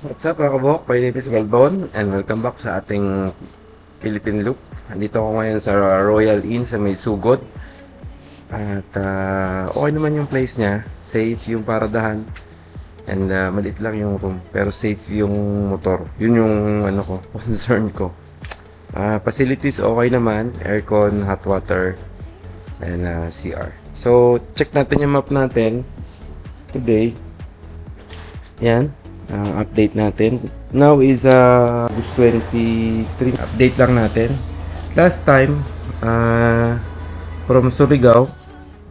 What's up mga kabok? My name is Melbon and welcome back sa ating Philippine Loop. Andito ako ngayon sa Royal Inn sa may Sugod. At okay naman yung place niya. Safe yung paradahan. And maliit lang yung room. Pero safe yung motor. Yun yung ano ko, concern ko. Facilities okay naman. Aircon, hot water, and CR. So, check natin yung map natin today. Yan. Update natin. Now is August 23. Update lang natin. Last time, from Surigao,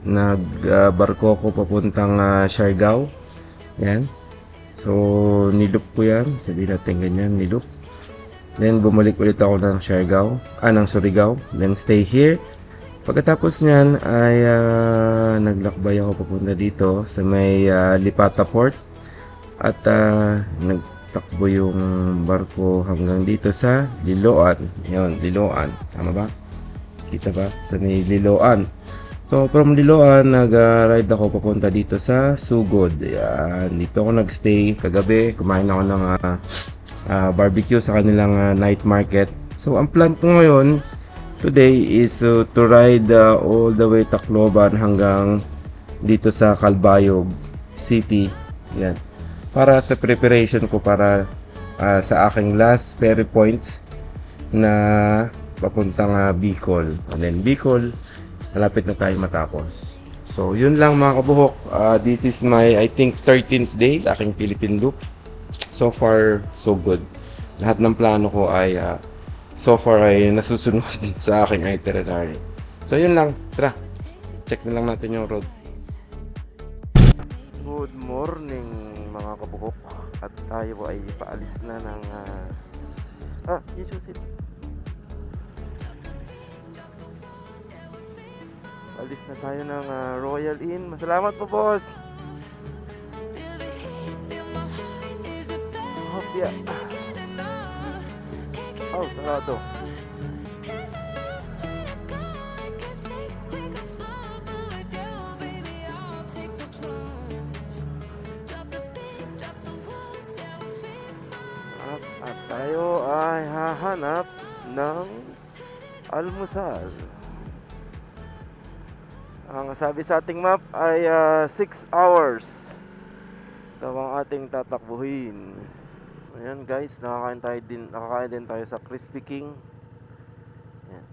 nagbarko ako papuntang Siargao. Yan. So, niloop ko yan. Sabihin natin ganyan, niloop. Then, bumalik ulit ako ng Siargao. Ng Surigao. Then, stay here. Pagkatapos nyan, ay naglakbay ako papunta dito sa may Lipata Port. At nagtakbo yung barko hanggang dito sa Liloan. Yun, Liloan. Tama ba? Kita ba? Sa may Liloan. So, from Liloan, nag-ride ako papunta dito sa Sugod. Yan. Dito ako nagstay kagabi. Kumain ako ng barbecue sa kanilang night market. So, ang plan ko ngayon, today is to ride all the way Tacloban hanggang dito sa Calbayog City. Yan. Para sa preparation ko para sa aking last ferry points na papuntang Bicol. And then Bicol, malapit na tayo matapos. So, yun lang mga kabuhok. This is my, I think, 13th day aking Philippine Loop. So far, so good. Lahat ng plano ko ay so far ay nasusunod sa aking itinerary. So, yun lang. Tara, check na lang natin yung road. Good morning mga kabuhok. At tayo ay paalis na ng isusit. Alis na tayo ng Royal Inn. Masalamat po, boss. Hopya. Oh, sarado. At tayo ay hahanap ng almusal. Ang sabi sa ating map ay 6 hours daw ang ating tatakbuhin. Ayan guys, nakakain din tayo sa Crispy King. Ayan.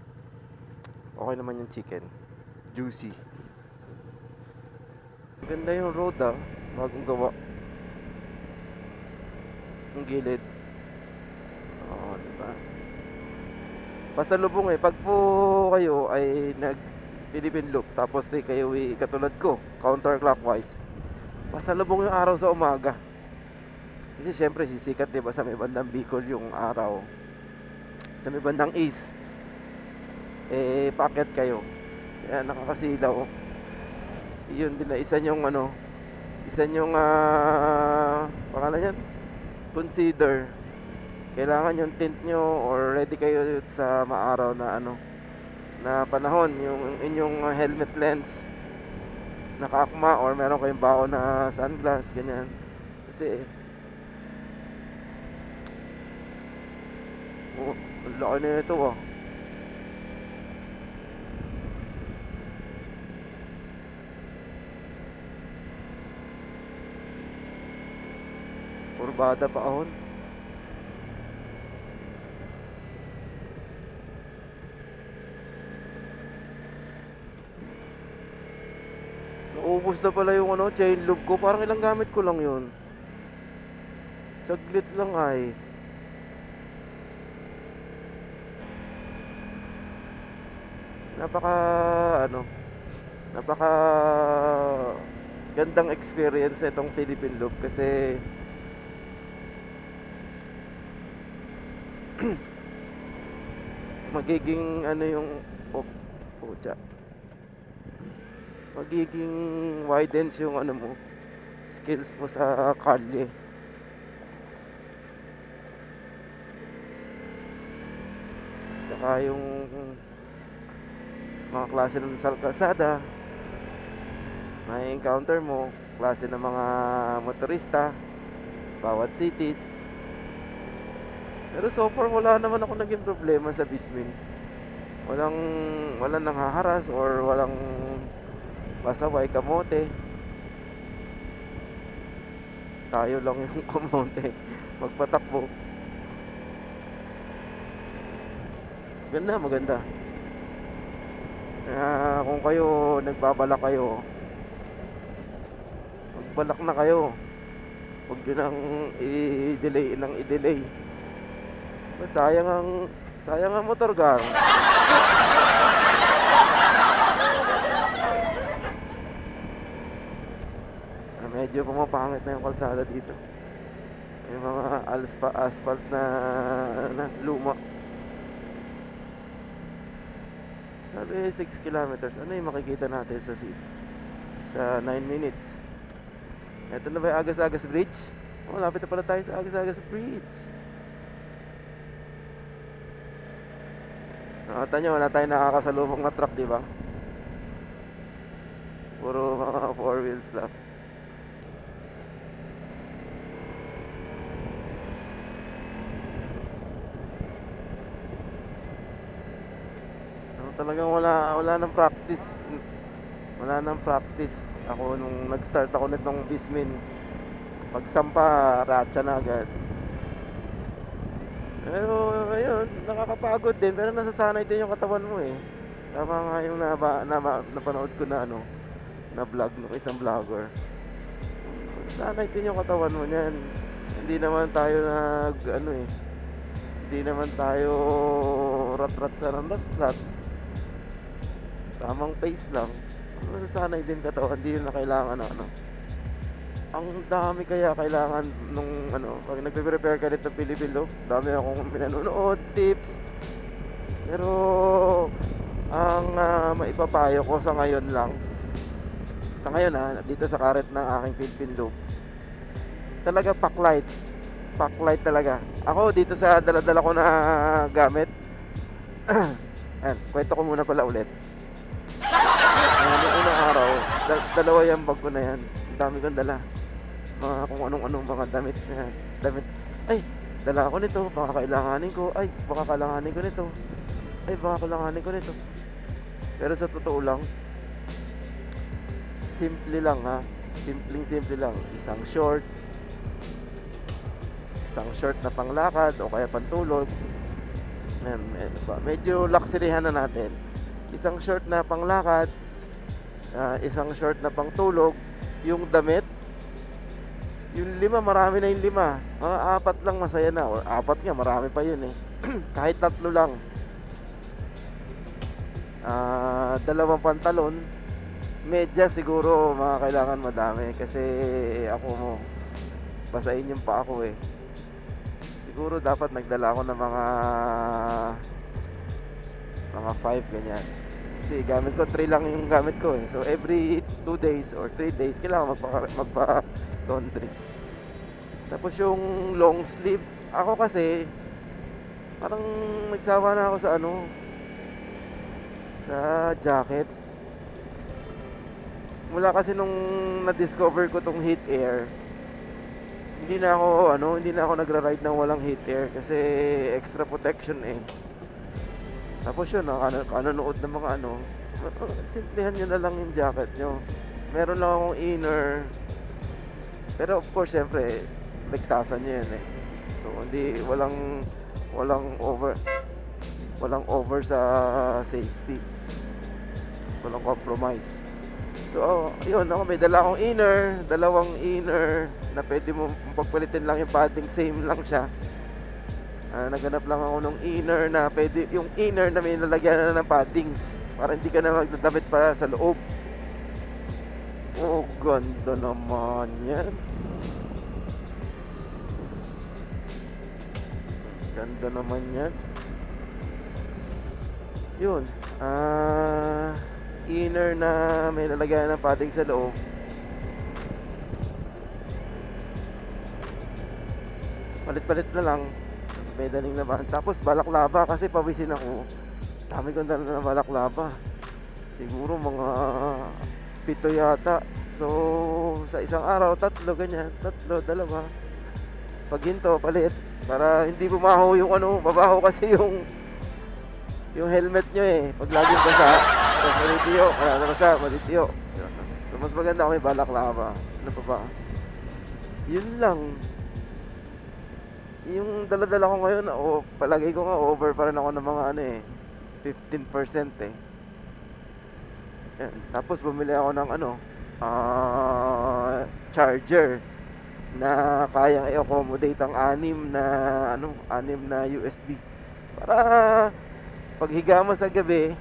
Okay naman yung chicken. Juicy. Ganda yung road bagong gawa. Ang gilid. Oo, diba? Pasalubong pag po kayo ay Philippine Loop tapos kayo katulad ko counterclockwise, pasalubong yung araw sa umaga kasi syempre sisikat diba sa may bandang Bicol yung araw, sa may bandang east paakyat kayo kaya nakakasilaw. Yun din na isa yung pangalan yan, consider. Kailangan yung tint nyo or ready kayo sa maaraw na na panahon, yung inyong helmet lens nakaakma or meron kayong baon na sunglass, ganyan. Kasi ang laki na ito kurbada pa ahon. Naubos na pala yung chain loop ko. Parang ilang gamit ko lang yun. Saglit lang ay. Napaka napaka gandang experience itong Philippine Loop kasi magiging magiging widens yung mo, skills mo sa kalye. Tsaka yung mga klase ng kalsada may encounter mo, klase ng mga motorista bawat cities. Pero so far wala naman ako naging problema sa Vismin. Walang walang nanghaharas or walang pasaway kamote. Tayo lang yung kamote magpatakbo. Maganda. Kung kayo nagbabalak kayo, magbalak na kayo. Huwag nyo nang i-delay. Sayang ang motor gang. Medyo pumapangit na yung kalsada dito. May mga asphalt na luma. Sabi 6 kilometers. Ano yung makikita natin sa 9 minutes? Ito na ba yung Agas-Agas Bridge? Lapit na pala tayo sa Agas-Agas Bridge. Nakita nyo, wala tayong nakakasalubong na truck, di ba? Puro mga 4 wheels lang. Talagang wala nang practice. Wala nang practice. Ako nung nag-start ako nitong Vismin, pagsampa, ratsa na agad. Pero ayun, nakakapagod din, pero nasasanay din yung katawan mo eh. Tama nga yung napanood ko na na vlog ng isang vlogger. Nasasanay din yung katawan mo niyan. Hindi naman tayo hindi naman tayo rat-rat sa rat-rat. Tamang pace lang. Nasanay din katawan, hindi na kailangan ang dami kaya kailangan nung pag nagpe-prepare ka dito Pilipino, dami akong pinanonood, tips. Pero ang maipapayo ko sa ngayon dito sa karet ng aking Philippine Loop, talaga pack light talaga. Ako dito sa dala-dala ko na gamit. Ayan, kwento ko muna pala ulit. Noong unang araw, dalawa yung bag ko na yan. Ang dami kong dala. Mga kung anong mga damit. Ay, dala ako nito. Baka kailanganin ko. Ay, baka kailanganin ko nito. Ay, baka kailanganin ko nito. Pero sa totoo lang, simple lang ha. Simple lang. Isang short na panglakad o kaya pantulog. Medyo luxuryhan na natin. Isang short na panglakad, isang short na pangtulog, yung damit, yung 5, marami na yung 5. Mga 4 lang masaya na, o 4 nga, marami pa yun eh. Kahit 3 lang. 2 pantalon, medyas siguro mga kailangan madami kasi ako basahin yung pa ako eh. Siguro dapat nagdala ako ng mga 5 ganyan. Kasi gamit ko 3 lang yung gamit ko eh. So every 2 days or 3 days kailangan magpa laundry. Tapos yung long sleeve, ako kasi parang nagsawa na ako sa jacket. Mula kasi nung na-discover ko tong heat air, hindi na ako nagra-ride ng walang heat air kasi extra protection eh. Tapos yun, kanonood ng mga simplehan nyo na lang yung jacket nyo. Meron lang akong inner. Pero of course, syempre, ligtasan nyo yan eh. So, walang over sa safety. Walang compromise. So, yun, may dala akong inner, 2 inner na pwede mo pagpalitin lang yung padding, same lang siya. Naghanap lang ako ng inner na pwede, yung inner na may lalagyan na ng paddings para hindi ka na magdadamit pa sa loob. Oh, ganda naman yan. Ganda naman yan. Yun, inner na may lalagyan ng padding sa loob. Palit-palit na lang. Pedaling naman. Tapos balaklava kasi pawisin ako. Dami kong dala na balaklava. Siguro mga 7 yata. So sa isang araw 3 ganyan. 3, 2. Pag hinto palit. Para hindi bumaho yung ano, babaho kasi yung helmet nyo eh. Pag laging basa, pag malitiyo, kaya basa, malitiyo. So mas maganda kung may balaklava. Ano pa ba? Yun lang. Yung dala-dala ko ngayon, palagay ko nga over pa rin ako ng mga ano eh, 15% eh. Yan. Tapos bumili ako ng ano, charger na kayang i-accommodate ang anim na USB. Para paghiga mo sa gabi,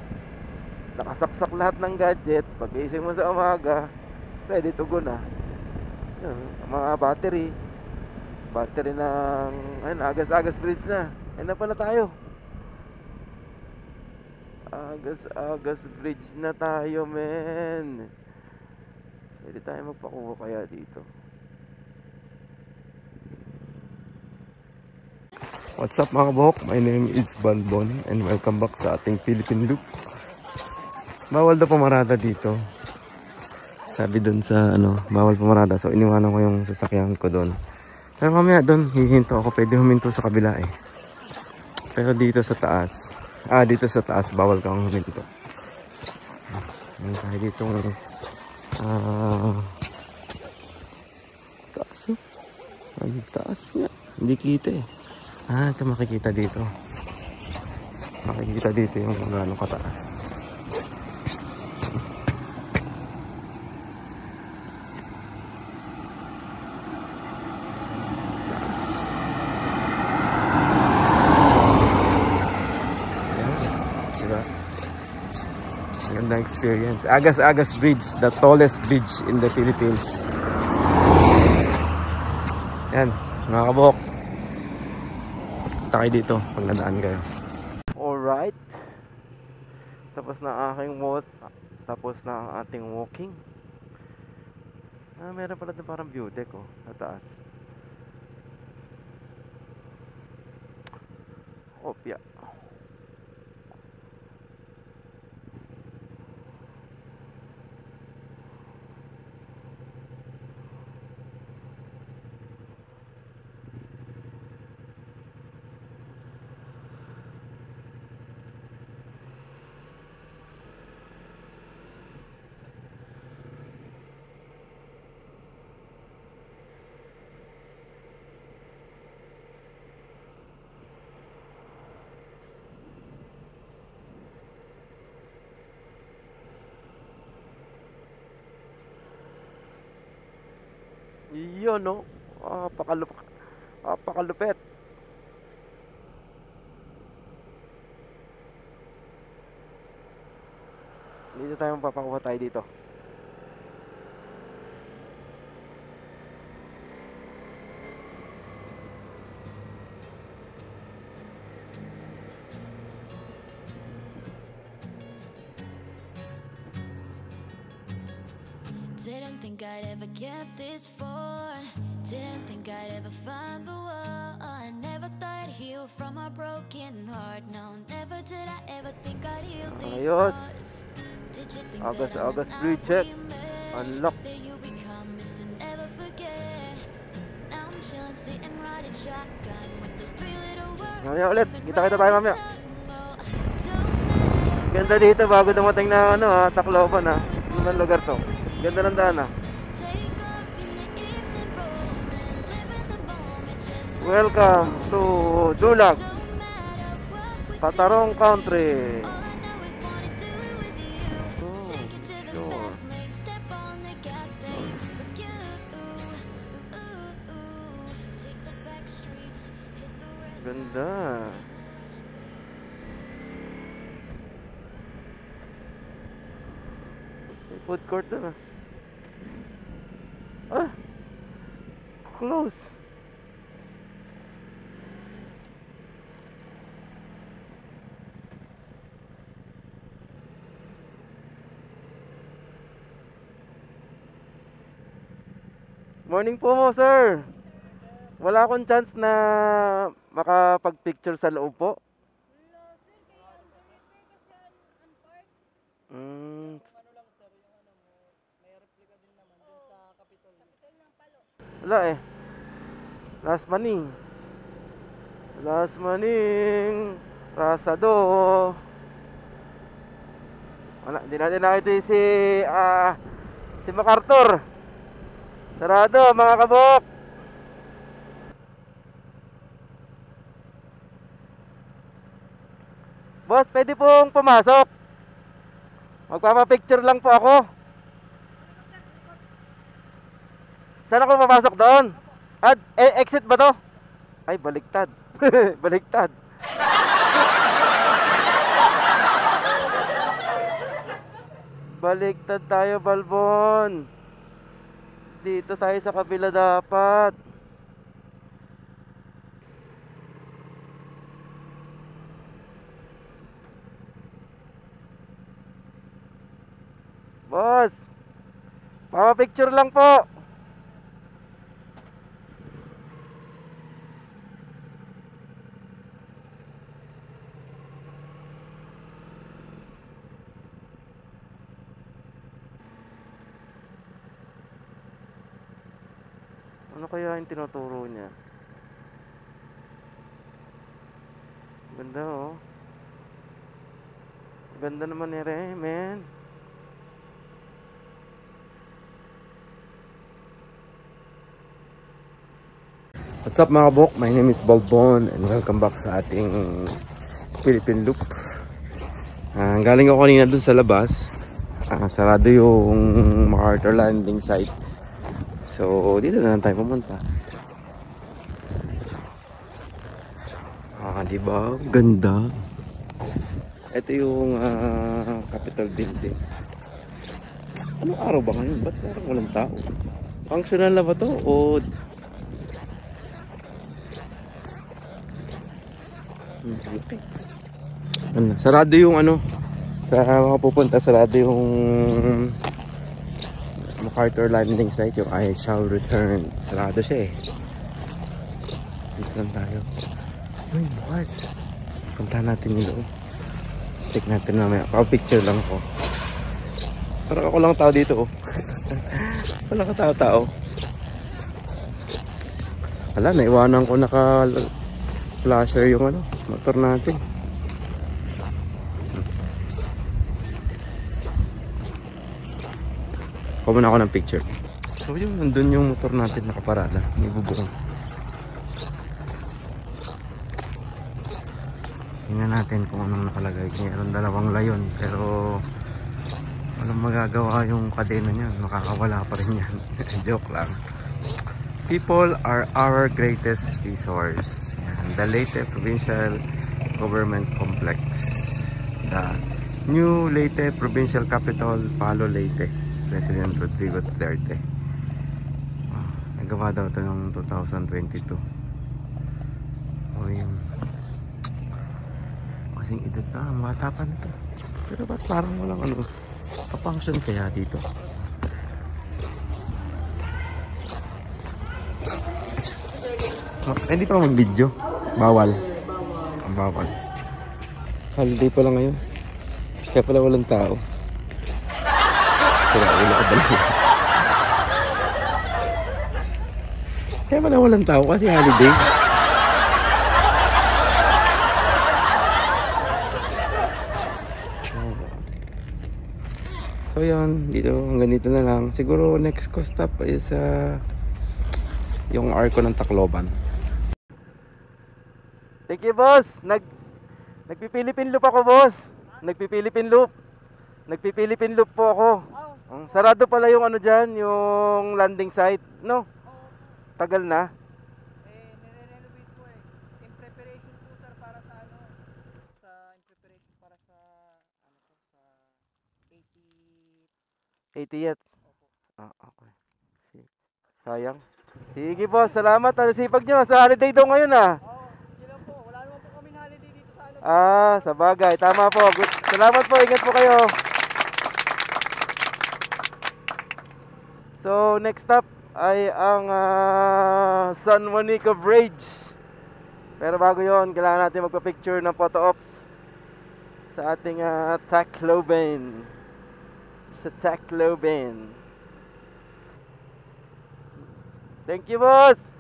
nakasaksak lahat ng gadget, pag-ising mo sa umaga, ready to go na. Yun, mga battery ng Agas-Agas Bridge na. Ayun na pala tayo. Agas-Agas Bridge na tayo, men. Pwede tayo magpakuha kaya dito. What's up mga buhok? My name is Balbon and welcome back sa ating Philippine Loop. Bawal daw pumarada dito. Sabi dun sa bawal pumarada. So iniwanan ko yung sasakyan ko dun. Pero mamaya dun, hihinto ako. Pwede huminto sa kabila eh. Pero dito sa taas. Dito sa taas, bawal kang huminto. Ayan tayo dito. Taas oh. Ang taas nga. Hindi kita eh. Ito makikita dito. Makikita dito yung gano'ng kataas. Magandang experience. Agas-Agas Bridge, the tallest bridge in the Philippines. Yan, mga kabuhok. Punta kayo dito pag nadaan kayo. Alright. Tapos na tapos na ang ating walking. Meron pala din parang view deck sa taas. Opya. Yun no. Pakalupet. Dito tayo mapapakuha tayo dito. Didn't think I'd ever get this far. Didn't think I'd ever find the one. I never thought I'd heal from a broken heart. No, never did I ever think I'd heal these scars. Did you think Agas Bridge check. Unlock. that you become is to never forget? Now I'm chilling, sitting, riding shotgun with those three little words. Mamaya ulit. Kita tayo mamaya. Ganda dito bago dumating na Tacloban Ibang lugar to. Ganda ng daan Welcome to Dulag, Patarong Country. Ganda. May food court doon close. Morning po mo, sir. Wala akong chance na makapag-picture sa loob po. Wala eh. Last money. Last Maning Rasado. Wala, hindi natin nakita si MacArthur. Sarado mga kabok. Boss, pwede pong pumasok. Magpapapicture lang po ako. Saan ako papasok doon? Exit ba to? Ay, baliktad. Baliktad. Baliktad tayo, Balbon. Dito tayo sa kabila dapat. Boss, picture lang po. Ano kaya yung tinuturo niya? Ganda oh. Ganda naman ni men. What's up mga bok? My name is Balbon and welcome back sa ating Philippine Loop. Galing ako kanina dun sa labas. Sarado yung MacArthur landing site. So dito na lang tayo pumunta. Diba? Ganda. Ito yung Capitol Building. Anong araw ba ngayon? Ba't parang walang tao? Functional na ba to? O okay. Sarado yung sa mga pupunta, sarado yung MacArthur landing site, yung I shall return. Sarado siya eh. Dito lang tayo. Uy, bukas. Punta natin yung loob. Check natin mamaya. Pa-picture lang ko. Parang ako lang tao dito oh. Wala ka tao-tao. Wala, naiwanan ko naka-flasher yung motor natin. Kuha muna ako ng picture. So yung nandun yung motor natin nakaparada. May bubukong. Tingnan natin kung anong nakalagay. Mayroon dalawang layon pero walang magagawa yung kadena niyan. Makakawala pa rin yan. Joke lang. People are our greatest resource. Yan. The Leyte Provincial Government Complex. The new Leyte Provincial Capital, Palo Leyte. President Rodrigo Duterte. Nagawa daw ito noong 2022. O yung kasing edad na, bata pa nito. Pero ba't parang walang pa-function kaya dito? Hindi pa mag-video. Bawal. Ang bawal. Holiday pa lang ngayon. Kaya pala walang tao. Kaya wala ka balik. Kaya pala walang tao kasi holiday. So yun, dito hanggang dito na lang. Siguro next ko stop is yung arko ng Tacloban. Thank you boss. Nagpi-Philippine Loop ako boss. Nagpi-Philippine Loop. Nagpi-Philippine Loop po ako. Sarado pala yung dyan, yung landing site, no? Tagal na. Nire-renovate po eh. In preparation po sir para sa in preparation para sa sa 80th. Okay. Sayang. Sige boss, salamat. Sipag nyo. Sa holiday daw ngayon Sige lang po. Wala naman po kaming holiday dito sa sa bagay. Tama po. Good. Salamat po. Ingat po kayo. So, next stop ay ang San Juanico Bridge. Pero bago yon, kailangan natin magpa-picture ng photo ops sa ating Tacloban. Sa Tacloban. Thank you, boss!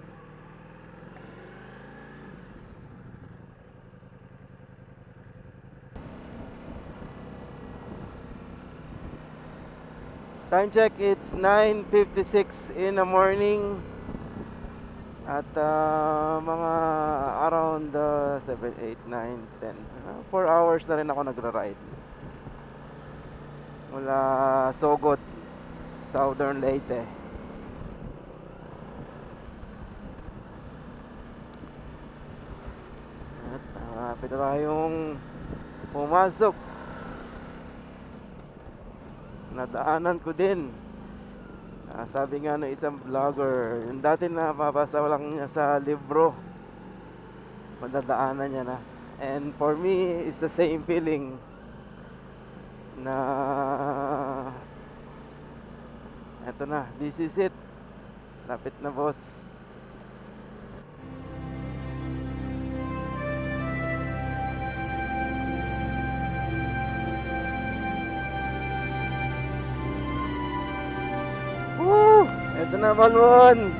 Time check, it's 9:56 in the morning. At mga around 7, 8, 9, 10 4 hours na rin ako nagra-ride mula Sogot, Southern Leyte. At malapit na tayong pumasok. Nadaanan ko din. Sabi nga ng isang vlogger, yung dati na mabasa lang niya sa libro, madadaanan niya na. And for me, it's the same feeling na eto na, this is it. Lapit na, boss. Woo! Eto na, balon!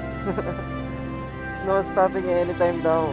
No stopping anytime daw.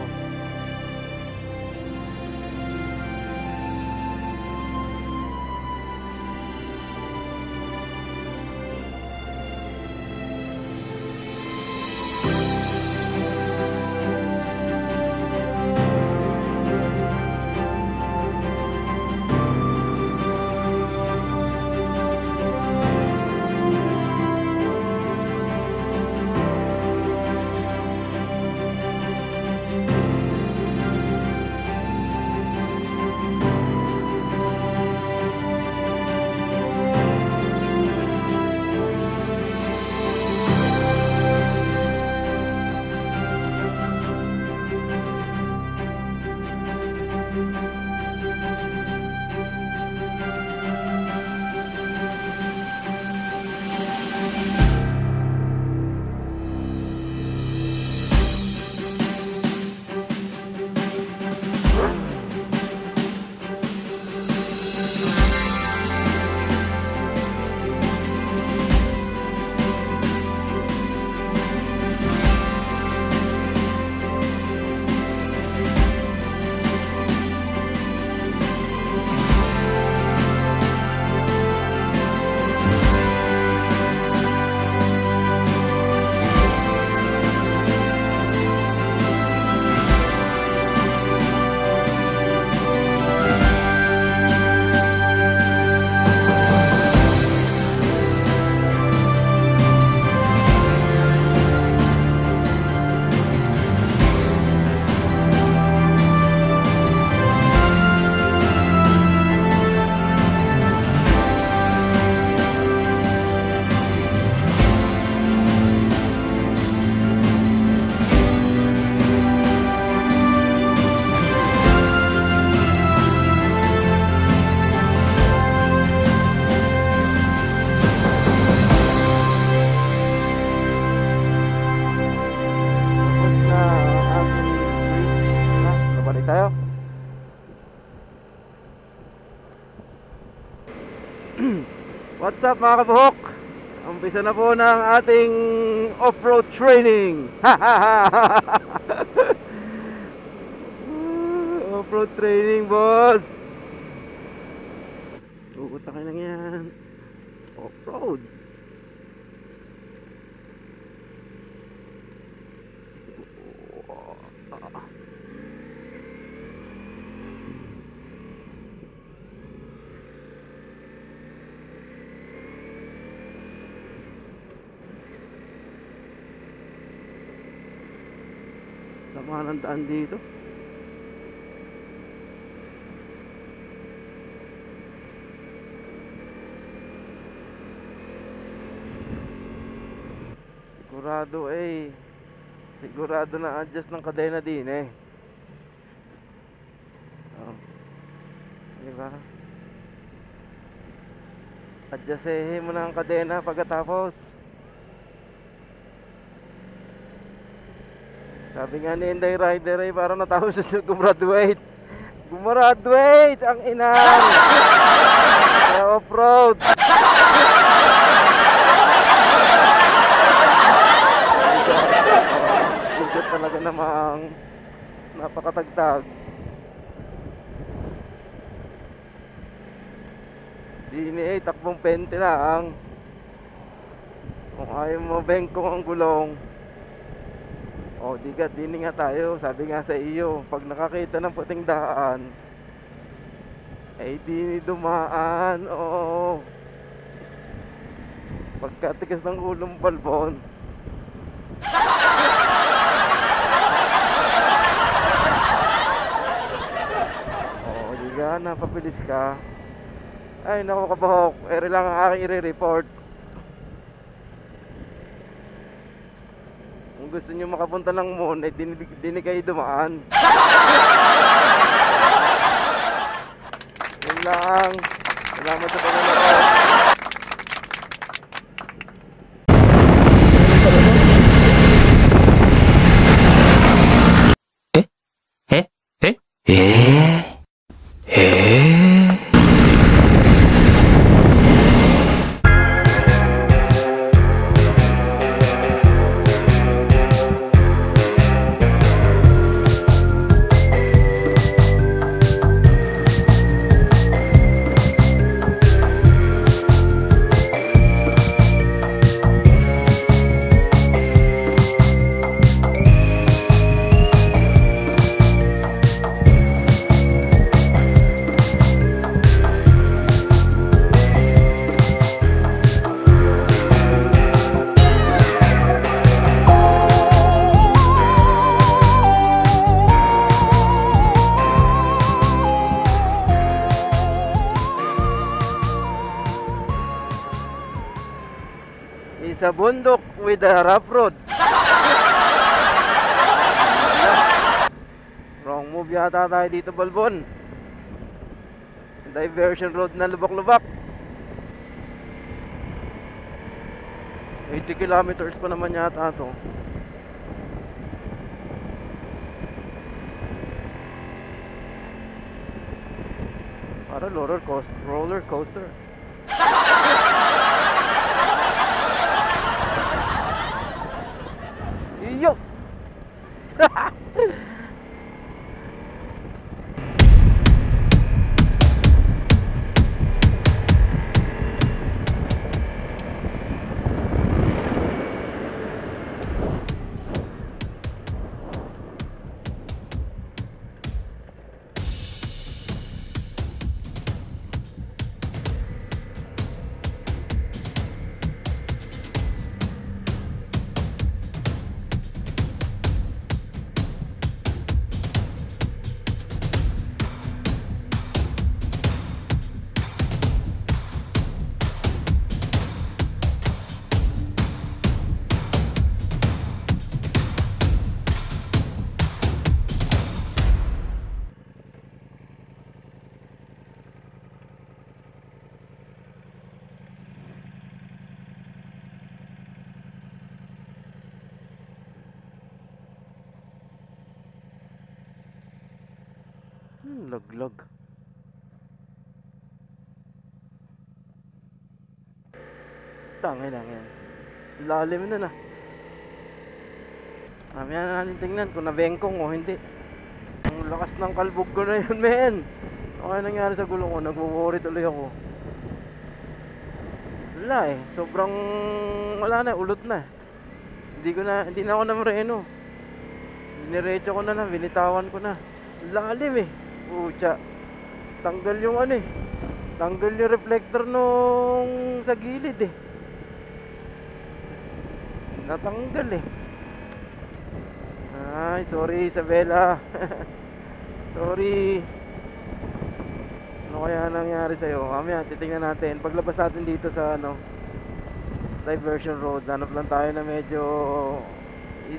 Tayo. What's up mga kabuhok? Umpisa na po ng ating off-road training. Off-road training, boss. Utakin lang yan. Off-road. Sama ng daan dito. Sigurado na adjust ng kadena din eh. Oh. Diba? Adjustehin mo na ang kadena pagkatapos. Sabi nga ni Inday Rider ay parang natapos siya gumraduate. Gumraduate ang inan sa off-road. Ito talaga namang napakatagtag. Dini ay takbong 20 lang. Kung ayaw mo bengkong ang gulong, o dini nga tayo. Sabi nga sa iyo, pag nakakita ng puting daan, ay di dumaan. Oo. Pagkatigas ng ulong balbon. Oo, di ka, napabilis ka. Ay, naku kabahok. Ere lang ang aking i-report. Kung gusto nyo makapunta ng moon, eh dini kayo dumaan. Yun lang. Salamat sa panonood. It's a bundok with a rough road. Wrong move yata tayo dito, Balbon. Diversion road na lubak-lubak. 80 kilometers pa naman yata to. Para roller coaster. Yo! Laglag. Tangin lang yan. Lalim na na. Mamaya na natin tingnan kung nabengkong o hindi. Ang lakas ng kalbog ko na yun, men. Ano kaya nangyari sa gulong ko? Nagwo-worry tuloy ako. Wala eh. Sobrang wala na, ulot na. Hindi na ako namreno. Diniretso ko na lang, binitawan ko na. Lalim eh. Pucha. Tanggal yung ano eh. Tanggal yung reflector nung sa gilid eh. Natanggal eh. Ay, sorry Isabela. Sorry. Ano kaya nangyari sa'yo? Mamaya titingnan natin. Paglabas natin dito sa ano, diversion road, hanap lang tayo na medyo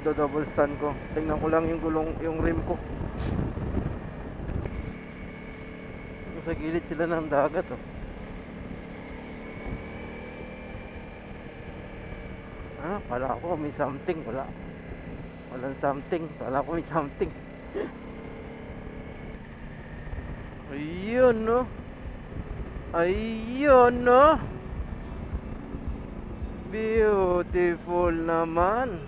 double stand ko. Tingnan ko lang yung gulong, yung rim ko. Sa gilid sila ng dagat oh. Kala ko may something. Walang something. Kala ko may something. Ayun no. Ayun no. Beautiful naman.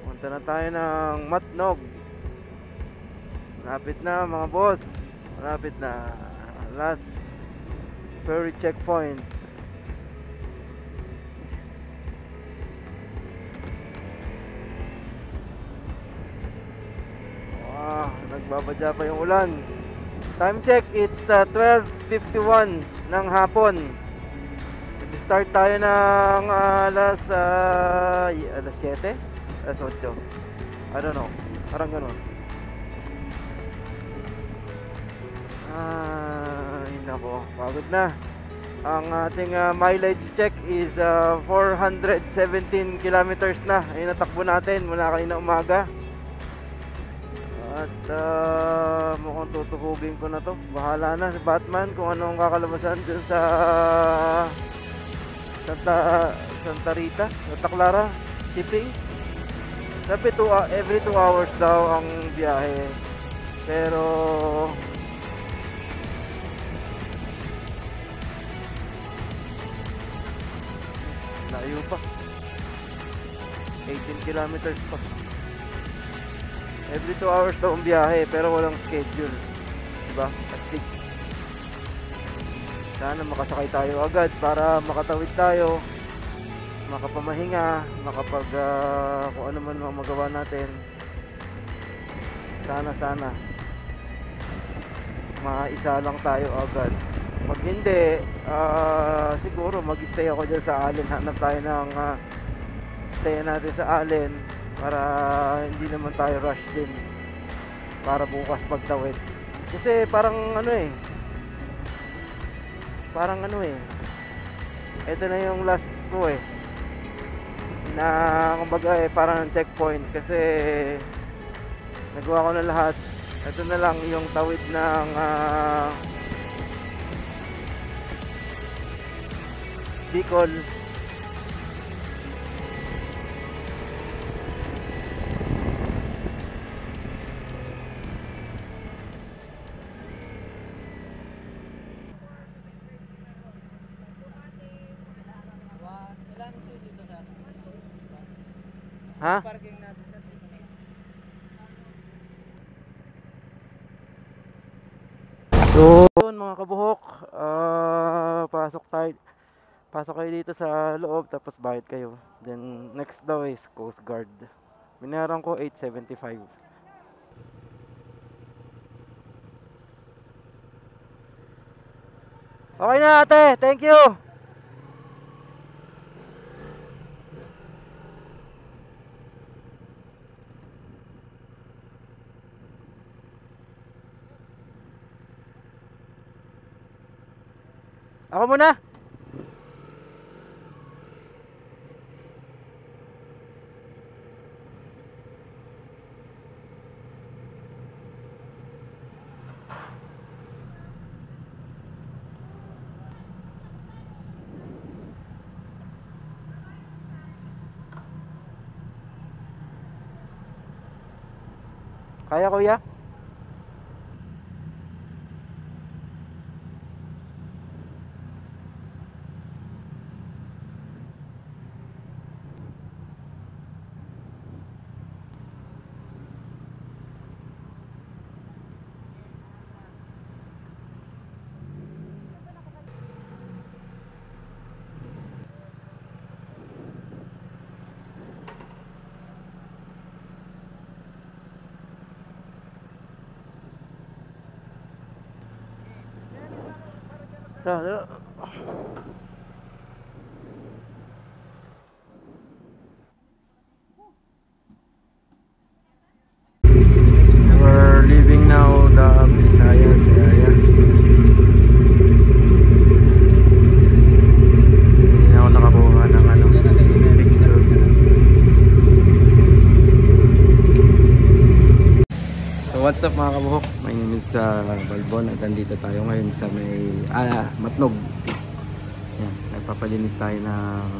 Punta na tayo ng Matnog. Malapit na mga boss. Malapit na. last ferry checkpoint. Nagbabadya pa yung ulan. Time check, it's 12:51 ng hapon. Nag-start tayo ng alas 7? Alas 8? I don't know, parang ganun. Ay nako, pagod na. Ang ating mileage check is 417 kilometers na. Ayun, natakbo natin mula kanina umaga. At mukhang tutuhugin ko na to. Bahala na si Batman kung anong kakalabasan dun sa Santa Rita, Santa Clara shipping. Sabi every 2 hours daw ang biyahe. Pero layo pa. 18 kilometers pa. Every 2 hours daw ang biyahe, pero walang schedule. Diba? Astig. Sana makasakay tayo agad para makatawid tayo, makapamahinga, makapag kung ano man ang magawa natin. Sana maisa lang tayo agad. Pag hindi, siguro mag-stay ako dyan sa Allen. Hanap tayo ng stay natin sa Allen para hindi naman tayo rush din para bukas pagtawid. Kasi parang ito na yung last ko na kumbaga parang checkpoint kasi nagawa ko na lahat. Ito na lang yung tawid ng Bicol. Ilan siya dito sa Ha? parking natin dito? So, yun mga kabuhok, pasok kayo dito sa loob tapos bayad kayo. Then next daw is Coast Guard. Binayaran ko 875. Okay na ate, thank you. Ako muna. Kaya kuya? So, we're leaving now the Visayas area. Hindi na ako nakakuha ng picture. So what's up mga kabuhok? My name is Balbon at nandito tayo ngayon sa may Matnog. Yan, nagpapalinis tayo ng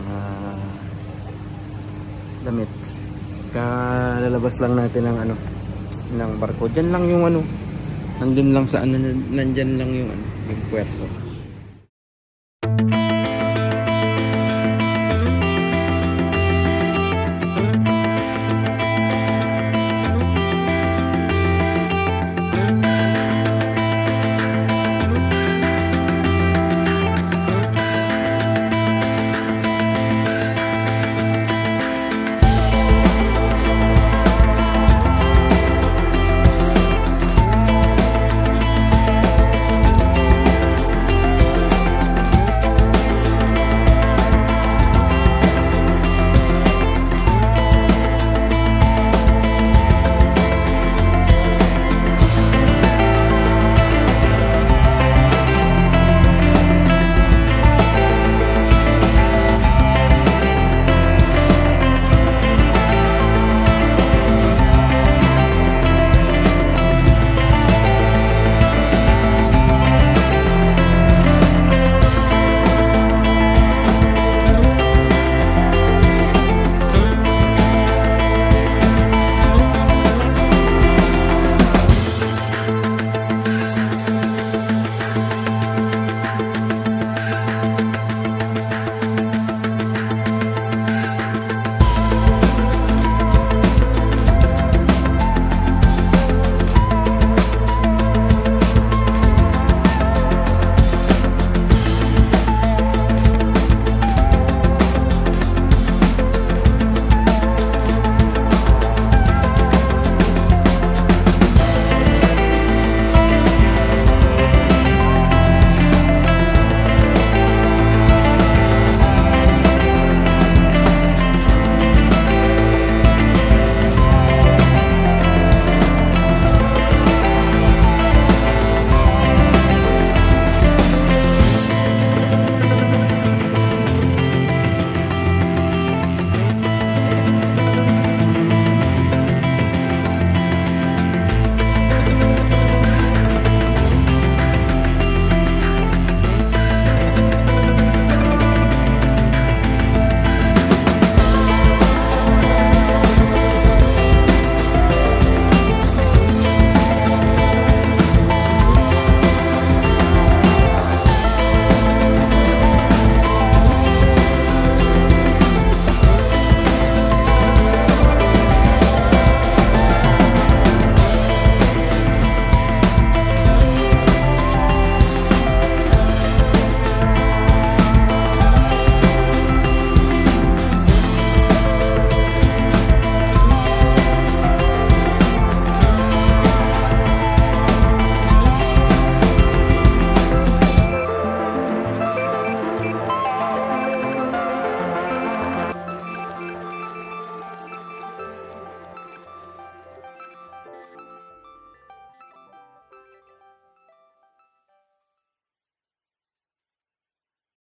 damit. Kalalabas lang natin ng ng barko. Diyan lang yung nandun lang sa nandyan lang yung yung puerto.